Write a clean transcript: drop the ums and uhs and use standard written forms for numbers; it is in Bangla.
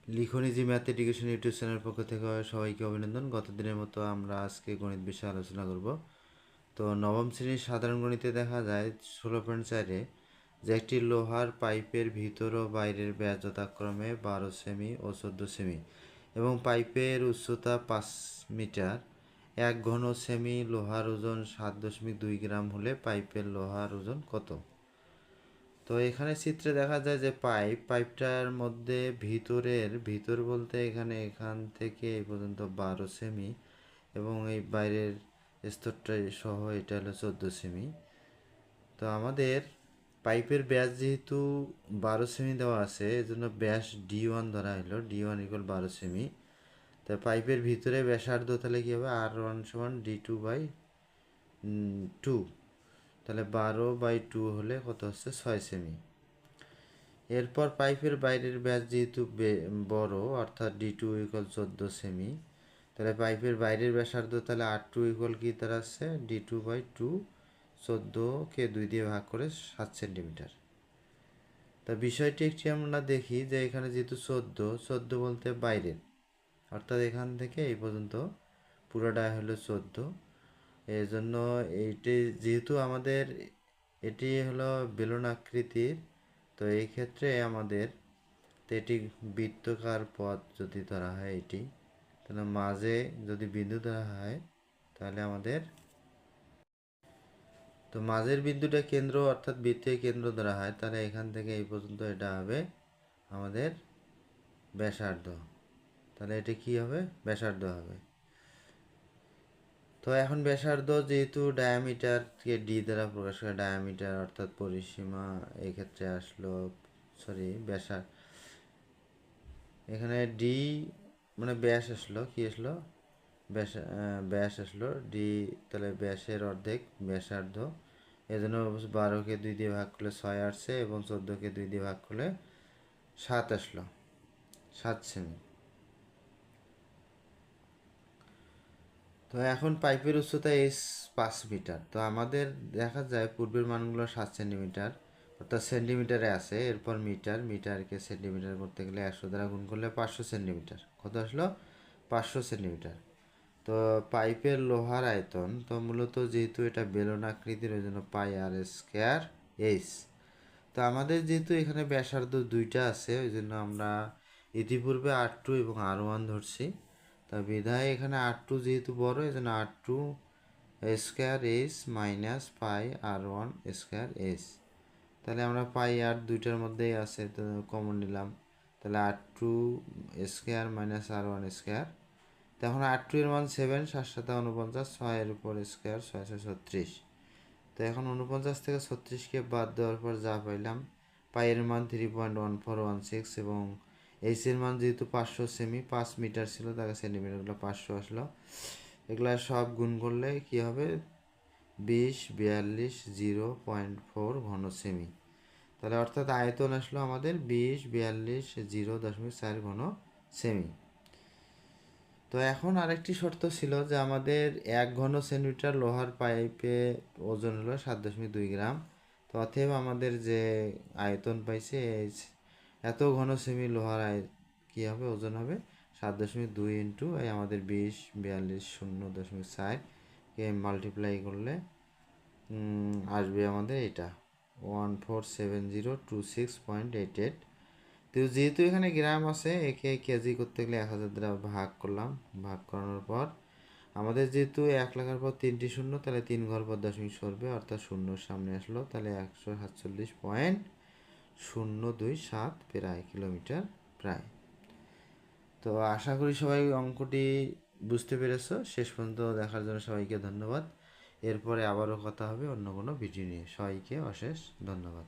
লিখনি জি ম্যাথ এডুকেশন ইউটিউব চ্যানেল পক্ষ থেকে সবাইকে অভিনন্দন। গত দিনের মতো আমরা আজকে গণিত বিষয়ে আলোচনা করব। তো নবম শ্রেণীর সাধারণ গণিতে দেখা যায় 16.4-এ যে একটি লোহার পাইপের ভিতর ও বাইরের ব্যাস যথাক্রমে 12 সেমি ও 14 সেমি এবং পাইপের উচ্চতা 5 মিটার। এক ঘন সেমি লোহার ওজন 7.2 গ্রাম হলে পাইপের লোহার ওজন কত? তো এখানে চিত্রে দেখা যায় যে পাইপটার মধ্যে ভিতর বলতে এখান থেকে এই পর্যন্ত 12 সেমি এবং এই বাইরের স্তরটা সহ এটা হলো 14 সেমি। তো আমাদের পাইপের ব্যাস যেহেতু 12 সেমি দেওয়া আছে, এজন্য ব্যাস D1 ধরা হলো, D1 = 12 সেমি। তো পাইপের ভিতরে ব্যাসার্ধ তাহলে কী হবে, R1 = D2/2, তাহলে 12/2 হলে কত হচ্ছে 6 সেমি। এরপর পাইপের বাইরের ব্যাস যেহেতু বড়, অর্থাৎ D2 = 14 সেমি, তাহলে পাইপের বাইরের ব্যাসার্ধ তাহলে R2 কি দাঁড়াচ্ছে, D2/2, 14কে 2 দিয়ে ভাগ করে 7 সেন্টিমিটার। তা বিষয়টি একটি আমরা দেখি যে এখানে যেহেতু 14 বলতে বাইরের, অর্থাৎ এখান থেকে এই পর্যন্ত পুরোটা হলো 14। এই জন্য এইটি যেহেতু আমাদের এটি হলো বেলুন আকৃতির, তো এই ক্ষেত্রে আমাদের এটি বৃত্তাকার পথ যদি ধরা হয় এটি, তাহলে মাঝে যদি বিন্দু ধরা হয় তাহলে আমাদের তো মাঝের বিন্দুটা কেন্দ্র, অর্থাৎ বৃত্তের কেন্দ্র ধরা হয়, তাহলে এখান থেকে এই পর্যন্ত এটা হবে আমাদের ব্যাসার্ধ। তাহলে এটা কি হবে, ব্যাসার্ধ হবে। তো এখন ব্যাসার্ধ যেহেতু ডায়ামিটারকে ডি দ্বারা প্রকাশ করে, ডায়ামিটার অর্থাৎ পরিসীমা, এই ক্ষেত্রে আসলো ব্যাসার্ধ, এখানে ডি মানে ব্যাস আসলো, কি আসলো, ব্যাস আসলো ডি, তাহলে ব্যাসের অর্ধেক ব্যাসার্ধ। এই জন্য 12কে 2 দিয়ে ভাগ করলে 6 আসছে এবং 14কে 2 দিয়ে ভাগ করলে 7 আসলো, 7 সেমি। তো এখন পাইপের উচ্চতা 5 মিটার। তো আমাদের দেখা যায় পূর্বের মানগুলো 7 সেন্টিমিটার, অর্থাৎ সেন্টিমিটারে আছে। এরপর মিটারকে সেন্টিমিটার করতে গেলে 100 দ্বারা গুণ করলে 500 সেন্টিমিটার। কত আসলো, 500 সেন্টিমিটার। তো পাইপের লোহার আয়তন, তো মূলত যেহেতু এটা বেলুন আকৃতির, ওই জন্য πr²h। তো আমাদের যেহেতু এখানে ব্যাসার্ধ দুইটা আছে, ওই জন্য আমরা ইতিপূর্বে R2 এবং R1 ধরছি। তা বিধায় এখানে R2 যেহেতু বড়, এই জন্য R2² মাইনাস πr1²। তাহলে আমরা πr দুইটার মধ্যেই আছে, তো কমন নিলাম, তাহলে R2² মাইনাস R1²। তখন R2 এর মান 7, 7 7 49, 6 উপর স্কোয়ার, 6 6 36। তো এখন 49 থেকে 36কে বাদ দেওয়ার পর যা পাইলাম, পায়ের মান 3.1416 এবং এইচ এর মান যেহেতু 500 সেমি, 5 মিটার ছিল, তাকে সেন্টিমিটারগুলো 500 আসলো। এগুলো সব গুণ করলে কি হবে, 20 42 0.4 ঘন সেমি। তাহলে অর্থাৎ আয়তন আসলো আমাদের 20 42 0.4 ঘন সেমি। তো এখন আরেকটি শর্ত ছিল যে আমাদের 1 ঘন সেন্টিমিটার লোহার পাইপে ওজন হলো 7.2 গ্রাম। তো অতএব আমাদের যে আয়তন পাইছে, এত ঘন সেমি লোহার কী হবে, ওজন হবে 7.2 ইন্টু এই আমাদের 20 42 0.4কে মাল্টিপ্লাই করলে আসবে আমাদের এটা 147026.88। তো যেহেতু এখানে গ্রাম আছে, একে কেজি করতে গেলে 1000 দ্বারা ভাগ করলাম। ভাগ করানোর পর আমাদের যেহেতু 1 লেখার পর 3টি শূন্য, তাহলে 3 ঘর পর দশমিক সরবে, অর্থাৎ শূন্যর সামনে আসলো, তাহলে 147.027 প্রায় কিলোমিটার প্রায়। তো আশা করি সবাই অঙ্কটি বুঝতে পেরেছো। শেষ পর্যন্ত দেখার জন্য সবাইকে ধন্যবাদ। এরপরে আবারও কথা হবে অন্য কোনো ভিডিও নিয়ে। সবাইকে অশেষ ধন্যবাদ।